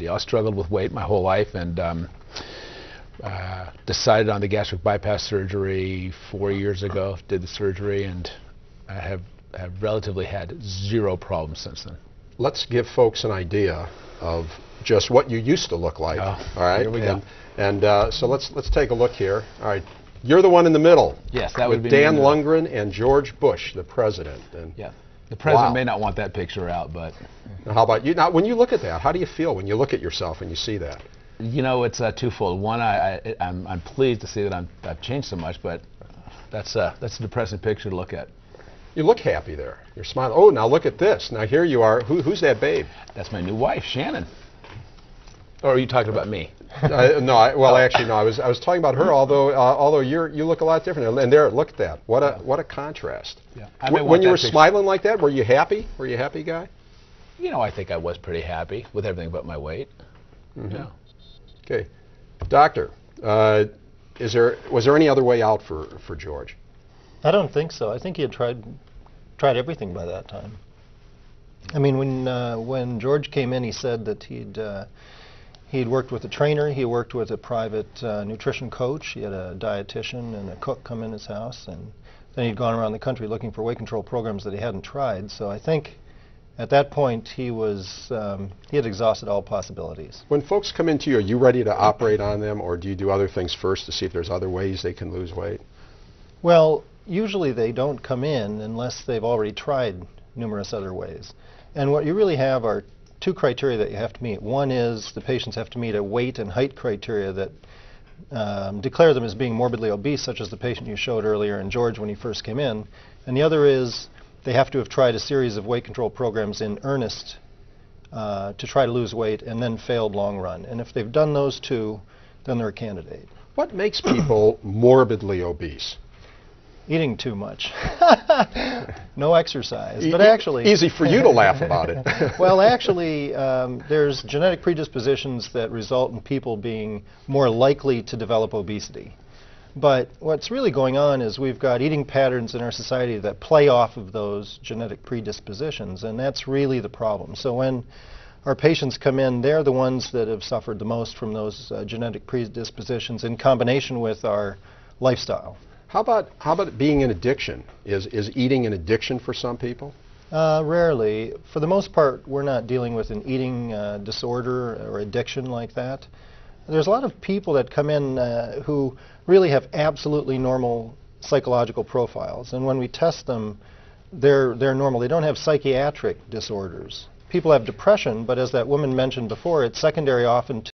deal. I struggled with weight my whole life, and decided on the gastric bypass surgery 4 years ago. Did the surgery, and I have relatively had zero problems since then. Let's give folks an idea of just what you used to look like. Oh, all right, here we go. And so let's take a look here. All right, you're the one in the middle. Yes, that would with be Dan me. Lundgren and George Bush, the president. And yeah, the president wow. may not want that picture out, but now, how about you? Now, when you look at that, how do you feel when you look at yourself and you see that? you know, it's twofold. One, I'm pleased to see that I've changed so much, but that's a depressing picture to look at. You look happy there. You're smiling. Oh, now look at this. Now here you are. Who's that babe? That's my new wife, Shannon. Or are you talking about me? No, actually, no. I was talking about her. Although you look a lot different. And there, look at that. What a contrast. Yeah. When you were smiling like that, were you happy? Were you a happy guy? You know, I think I was pretty happy with everything but my weight. Mm-hmm. Yeah. Okay, doctor. Was there any other way out for George? I don't think so. I think he had tried everything by that time. I mean, when George came in, he said that he'd worked with a trainer, he worked with a private nutrition coach, he had a dietitian and a cook come in his house, and then he'd gone around the country looking for weight control programs that he hadn't tried. So I think at that point he had exhausted all possibilities. When folks come into you, are you ready to operate on them, or do you do other things first to see if there's other ways they can lose weight? Well, usually they don't come in unless they've already tried numerous other ways. And what you really have are two criteria that you have to meet. One is the patients have to meet a weight and height criteria that declare them as being morbidly obese, such as the patient you showed earlier and George when he first came in. And the other is they have to have tried a series of weight control programs in earnest to try to lose weight and then failed long run. And if they've done those two, then they're a candidate. What makes people morbidly obese? Eating too much. No exercise. But actually... Easy for you to laugh about it. Well, actually, there's genetic predispositions that result in people being more likely to develop obesity. But what's really going on is we've got eating patterns in our society that play off of those genetic predispositions, and that's really the problem. So when our patients come in, they're the ones that have suffered the most from those genetic predispositions in combination with our lifestyle. How about it being an addiction? Is eating an addiction for some people? Rarely. For the most part, we're not dealing with an eating disorder or addiction like that. There's a lot of people that come in who really have absolutely normal psychological profiles, and when we test them, they're normal. They don't have psychiatric disorders. People have depression, but as that woman mentioned before, it's secondary often to